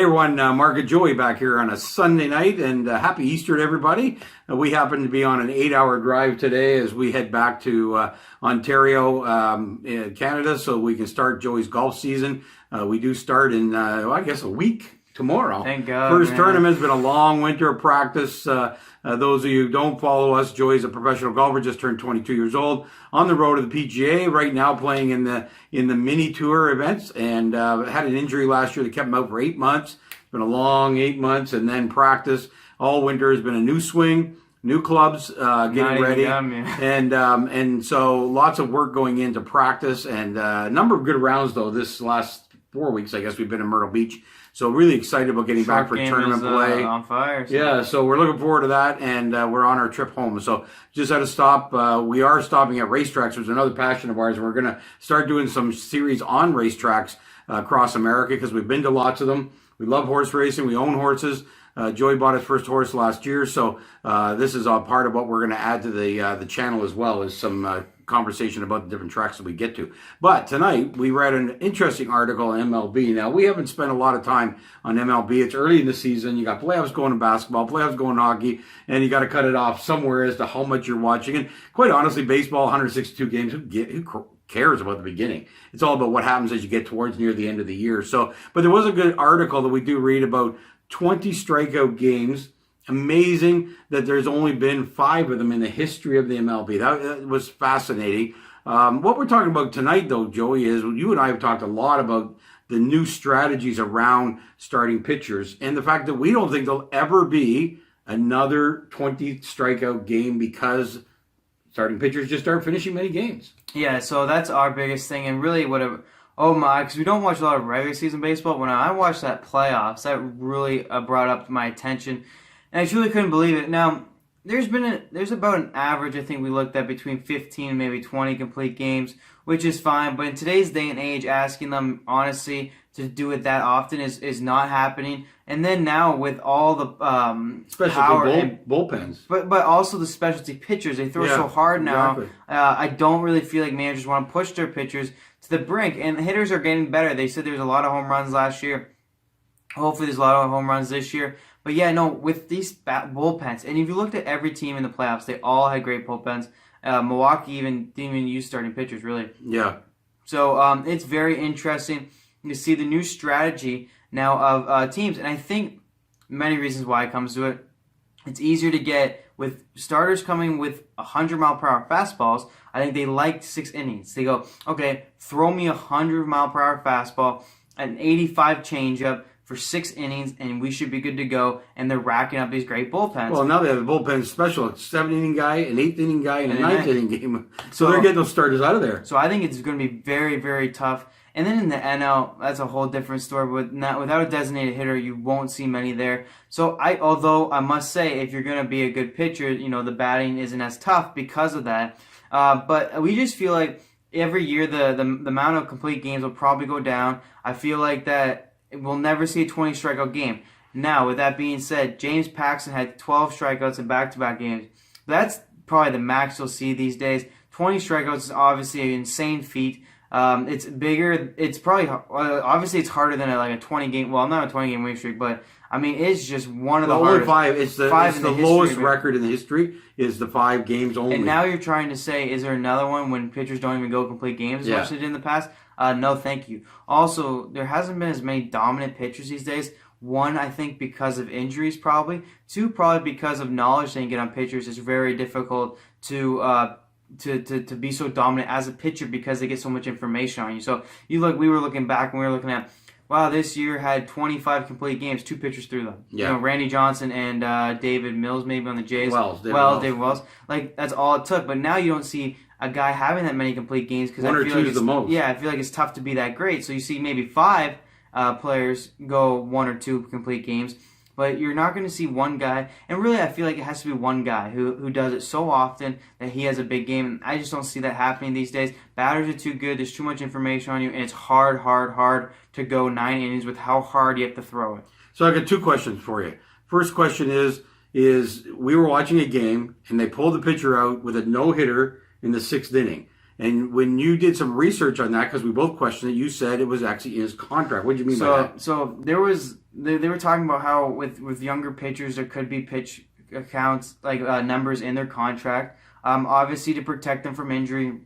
everyone, Mark and Joey back here on a Sunday night, and happy Easter to everybody. We happen to be on an 8-hour drive today as we head back to Ontario, in Canada, so we can start Joey's golf season. We do start in, I guess, a week tomorrow. Thank God. First man. tournament's been a long winter of practice. Those of you who don't follow us, Joey's a professional golfer, just turned 22 years old, on the road to the PGA, right now playing in the mini tour events, and had an injury last year that kept him out for 8 months. It's been a long 8 months, and then practice all winter has been a new swing, new clubs, getting ready, and so lots of work going into practice, and a number of good rounds though this last 4 weeks. I guess we've been in Myrtle Beach. So really excited about getting back for tournament play. On fire. So. Yeah, so we're looking forward to that, and we're on our trip home. So just had to stop. We are stopping at racetracks, which is another passion of ours. We're going to start doing some series on racetracks across America because we've been to lots of them. We love horse racing. We own horses. Joey bought his first horse last year, so this is a part of what we're going to add to the channel as well, is some conversation about the different tracks that we get to. But tonight we read an interesting article on MLB. Now, we haven't spent a lot of time on MLB. It's early in the season. You got playoffs going in basketball, playoffs going in hockey, and you got to cut it off somewhere as to how much you're watching. And quite honestly, baseball, 162 games, who cares about the beginning? It's all about what happens as you get towards near the end of the year. So, but there was a good article that we do read about 20 strikeout games. Amazing that there's only been 5 of them in the history of the MLB. That was fascinating. What we're talking about tonight, though, Joey, is you and I have talked a lot about the new strategies around starting pitchers and the fact that we don't think there'll ever be another 20 strikeout game because starting pitchers just aren't finishing many games. Yeah, so that's our biggest thing, and really because we don't watch a lot of regular season baseball. When I watched that playoffs, that really brought up my attention. And I truly couldn't believe it. Now, there's about an average, I think we looked at, between 15 and maybe 20 complete games, which is fine. But in today's day and age, asking them, honestly, to do it that often is not happening. And then now with all the specialty bullpens. But also the specialty pitchers, they throw so hard now. Exactly. I don't really feel like managers want to push their pitchers to the brink. And hitters are getting better. They said there's a lot of home runs last year. Hopefully there's a lot of home runs this year. But yeah, no, with these bullpens, and if you looked at every team in the playoffs, they all had great bullpens. Milwaukee didn't even use starting pitchers, really. Yeah. So it's very interesting to see the new strategy now of teams. And I think many reasons why it comes to it. It's easier to get with starters coming with 100-mile-per-hour fastballs. I think they like 6 innings. They go, okay, throw me a 100-mile-per-hour fastball, an 85 changeup, for 6 innings, and we should be good to go. And they're racking up these great bullpens. Well, now they have a bullpen special. A 7-inning guy, an 8th-inning guy, and a 9th-inning game. So they're getting those starters out of there. So I think it's going to be very, very tough. And then in the NL, that's a whole different story. Without a designated hitter, you won't see many there. So although I must say, if you're going to be a good pitcher, the batting isn't as tough because of that. But we just feel like every year the amount of complete games will probably go down. I feel like that we'll never see a 20 strikeout game. Now, with that being said, James Paxton had 12 strikeouts in back-to-back games. That's probably the max you'll see these days. 20 strikeouts is obviously an insane feat. It's bigger. It's probably obviously it's harder than a 20 game. Well, not a 20 game winning streak, but I mean it's just one of the hardest. 5. It's the lowest record in the history. Is the 5 games only. And now you're trying to say, is there another one when pitchers don't even go complete games as much as they did in the past? No, thank you. Also, there hasn't been as many dominant pitchers these days. 1, I think, because of injuries, probably. 2, probably because of knowledge they can get on pitchers. It's very difficult to be so dominant as a pitcher because they get so much information on you. So we were looking back and we were looking at, wow, this year had 25 complete games, 2 pitchers threw them. Yeah. Randy Johnson and David Mills maybe on the Jays. David Wells. That's all it took. But now you don't see a guy having that many complete games because 1 or 2 is the most. Yeah, I feel like it's tough to be that great. So you see maybe 5 players go 1 or 2 complete games. But you're not going to see one guy, and really I feel like it has to be one guy who does it so often that he has a big game. And I just don't see that happening these days. Batters are too good. There's too much information on you, and it's hard to go 9 innings with how hard you have to throw it. So I got 2 questions for you. First question is we were watching a game, and they pulled the pitcher out with a no-hitter in the 6th inning. And when you did some research on that, because we both questioned it, you said it was actually in his contract. What do you mean by that? So there was they were talking about how with younger pitchers there could be pitch accounts like numbers in their contract, obviously to protect them from injury.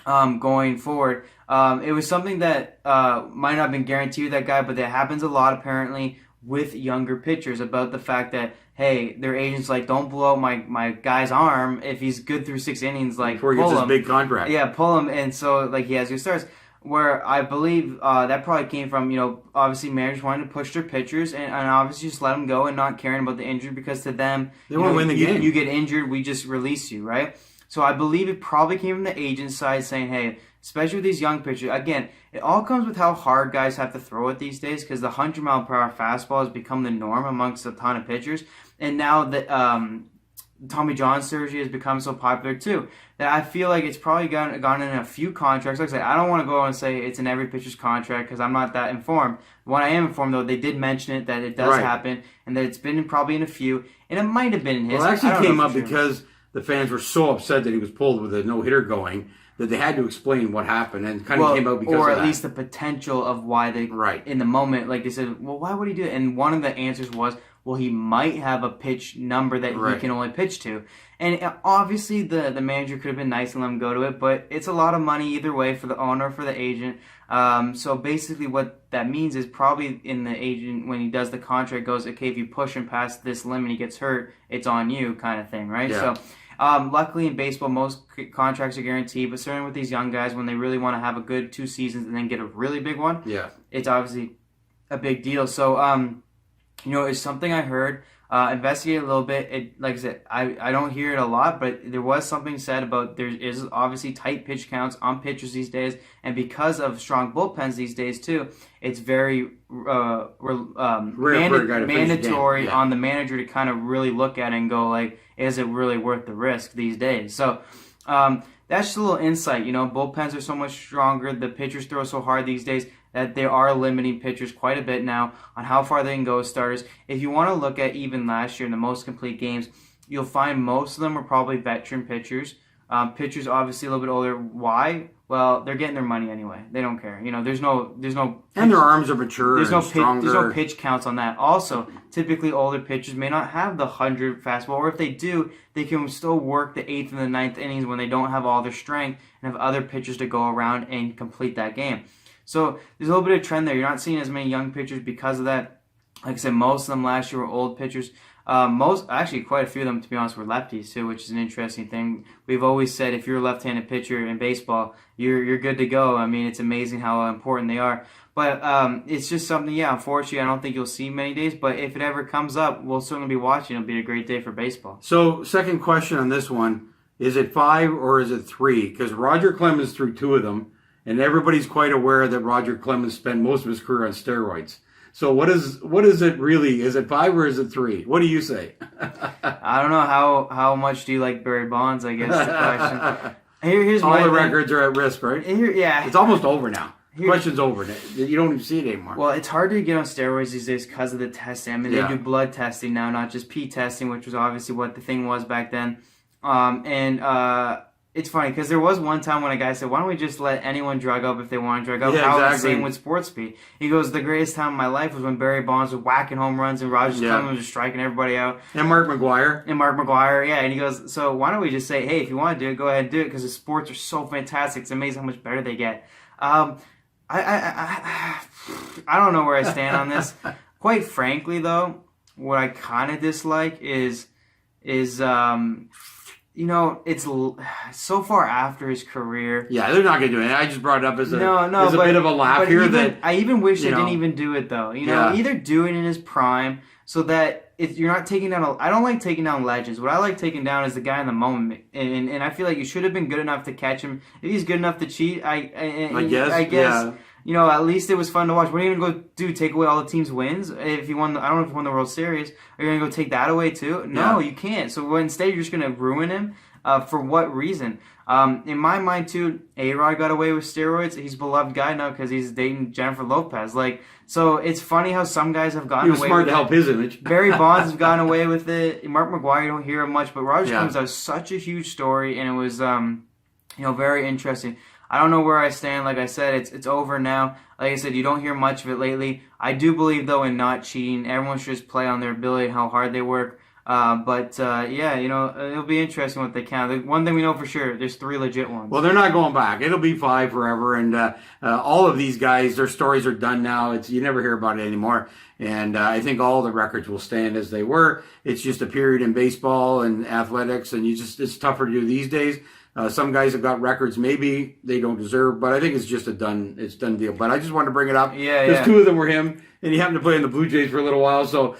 Going forward, it was something that might not have been guaranteed with that guy, but that happens a lot apparently with younger pitchers about the fact that, hey, their agents like, don't blow out my guy's arm if he's good through 6 innings, like Before he pull gets his him. big contract. Yeah, pull him, and so like he has good starts. Where I believe that probably came from, obviously managers wanting to push their pitchers and obviously just let them go and not caring about the injury because to them, they want to win the game. You get injured, we just release you, right? So I believe it probably came from the agent side saying, hey, especially with these young pitchers, again, it all comes with how hard guys have to throw it these days because the 100-mile-per-hour fastball has become the norm amongst a ton of pitchers. And now that Tommy John surgery has become so popular too, that I feel like it's probably gone in a few contracts. Like I said, I don't want to go and say it's in every pitcher's contract because I'm not that informed. When I am informed, though, they did mention it, that it does happen, and that it's been probably in a few, and it might have been in his. Well, it actually came up because the fans were so upset that he was pulled with a no-hitter going that they had to explain what happened, and kind of came out because of that. Or at least the potential of why they, in the moment, like they said, well, why would he do it? And one of the answers was, well, he might have a pitch number that he can only pitch to. And obviously the manager could have been nice and let him go to it, but it's a lot of money either way for the owner or for the agent. So basically what that means is probably in the agent, when he does the contract, goes, okay, if you push him past this limit, he gets hurt, it's on you kind of thing, right? Yeah. So luckily in baseball, most contracts are guaranteed, but certainly with these young guys, when they really want to have a good 2 seasons and then get a really big one, it's obviously a big deal. So, it's something I heard, investigated a little bit. Like I said, I don't hear it a lot, but there was something said about there is obviously tight pitch counts on pitchers these days, and because of strong bullpens these days too, it's very mandatory on the manager to kind of really look at it and go like, is it really worth the risk these days? So that's just a little insight. Bullpens are so much stronger. The pitchers throw so hard these days that they are limiting pitchers quite a bit now on how far they can go as starters. If you want to look at even last year in the most complete games, you'll find most of them are probably veteran pitchers. Pitchers obviously a little bit older. Why? Well, they're getting their money anyway. They don't care. There's no pitch, and their arms are mature. There's stronger. There's no pitch counts on that. Also, typically older pitchers may not have the 100 fastball, or if they do, they can still work the 8th and the 9th innings when they don't have all their strength and have other pitchers to go around and complete that game. So there's a little bit of trend there. You're not seeing as many young pitchers because of that. Like I said, most of them last year were old pitchers. Actually, quite a few of them, to be honest, were lefties too, which is an interesting thing. We've always said if you're a left-handed pitcher in baseball, you're good to go. I mean, it's amazing how important they are. But it's just something, unfortunately, I don't think you'll see many days. But if it ever comes up, we'll certainly be watching. It'll be a great day for baseball. So, second question on this one. Is it 5 or is it 3? Because Roger Clemens threw 2 of them, and everybody's quite aware that Roger Clemens spent most of his career on steroids. So what is it really? Is it 5 or is it 3? What do you say? I don't know. How much do you like Barry Bonds, I guess, is the question. Here's all my the thing. records are at risk, right? It's almost over now. The question's over. You don't even see it anymore. Well, it's hard to get on steroids these days because of the testing. I mean, they do blood testing now, not just pee testing, which was obviously what the thing was back then. It's funny because there was one time when a guy said, why don't we just let anyone drug up if they want to drug up? How insane would sports be? He goes, the greatest time of my life was when Barry Bonds was whacking home runs and Roger Clemens was just striking everybody out. And Mark McGwire. And he goes, so why don't we just say, hey, if you want to do it, go ahead and do it because the sports are so fantastic. It's amazing how much better they get. I don't know where I stand on this. Quite frankly, though, what I kind of dislike is it's so far after his career. Yeah, they're not going to do it. I just brought it up as a bit of a laugh here. I even wish they didn't even do it, though. Either do it in his prime so that if you're not taking down I don't like taking down legends. What I like taking down is the guy in the moment. And I feel like you should have been good enough to catch him. If he's good enough to cheat, I guess. At least it was fun to watch. What are you going to go do? Take away all the team's wins? If you won, I don't know if you won the World Series. Are you going to go take that away too? No, you can't. So instead, you're just going to ruin him. For what reason? In my mind, too, A-Rod got away with steroids. He's a beloved guy now because he's dating Jennifer Lopez. So it's funny how some guys have gotten away with it. He was smart to help his image. Barry Bonds has gotten away with it. Mark McGwire, you don't hear him much, but Roger Clemens has such a huge story, and it Very interesting. I don't know where I stand. Like I said, it's over now. Like I said, you don't hear much of it lately. I do believe, though, in not cheating. Everyone should just play on their ability and how hard they work. Yeah, it'll be interesting what they count. The one thing we know for sure, there's 3 legit ones. Well, they're not going back. It'll be 5 forever. And all of these guys, their stories are done now. You never hear about it anymore. And I think all the records will stand as they were. It's just a period in baseball and athletics, and it's tougher to do these days. Some guys have got records maybe they don't deserve, but I think it's just a done deal. But I just wanted to bring it up because 2 of them were him, and he happened to play in the Blue Jays for a little while, so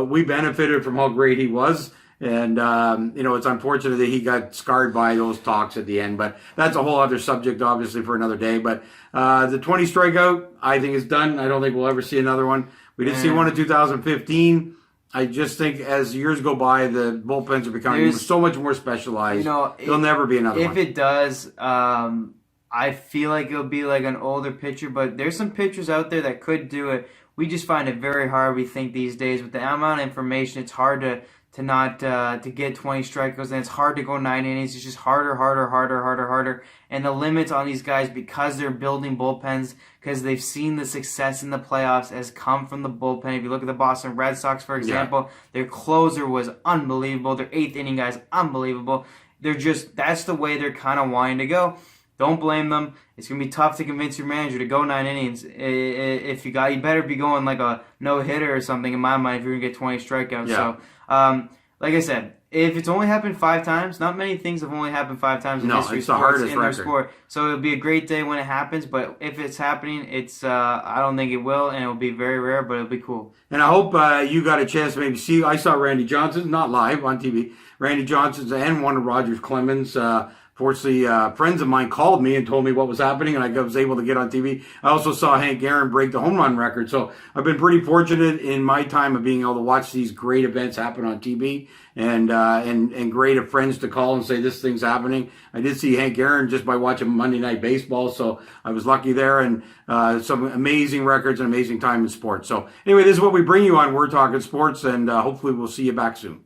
we benefited from how great he was. And it's unfortunate that he got scarred by those talks at the end, but that's a whole other subject, obviously, for another day. But the 20 strikeout, I think, is done. I don't think we'll ever see another one. We did see one in 2015. I just think as years go by, the bullpens are becoming so much more specialized. There'll never be another one. If it does, I feel like it'll be like an older pitcher, but there's some pitchers out there that could do it. We just find it very hard, we think, these days. With the amount of information, it's hard to get 20 strikeouts, and it's hard to go 9 innings. It's just harder. And the limits on these guys, because they're building bullpens, because they've seen the success in the playoffs has come from the bullpen. If you look at the Boston Red Sox, for example, their closer was unbelievable. Their 8th inning guys, unbelievable. That's the way they're kind of wanting to go. Don't blame them. It's going to be tough to convince your manager to go 9 innings. If you better be going like a no-hitter or something, in my mind, if you're going to get 20 strikeouts. Yeah. So, like I said, if it's only happened 5 times, not many things have only happened 5 times in history it's the hardest in record. their sport. So it'll be a great day when it happens, but if it's happening, I don't think it will, and it'll be very rare, but it'll be cool. And I hope you got a chance to maybe see. I saw Randy Johnson, not live, on TV. Randy Johnson's and one of Roger Clemens. Fortunately, friends of mine called me and told me what was happening, and I was able to get on TV. I also saw Hank Aaron break the home run record. So I've been pretty fortunate in my time of being able to watch these great events happen on TV, and great of friends to call and say this thing's happening. I did see Hank Aaron just by watching Monday Night Baseball, so I was lucky there, and some amazing records and amazing time in sports. So anyway, this is what we bring you on We're Talking Sports, and hopefully we'll see you back soon.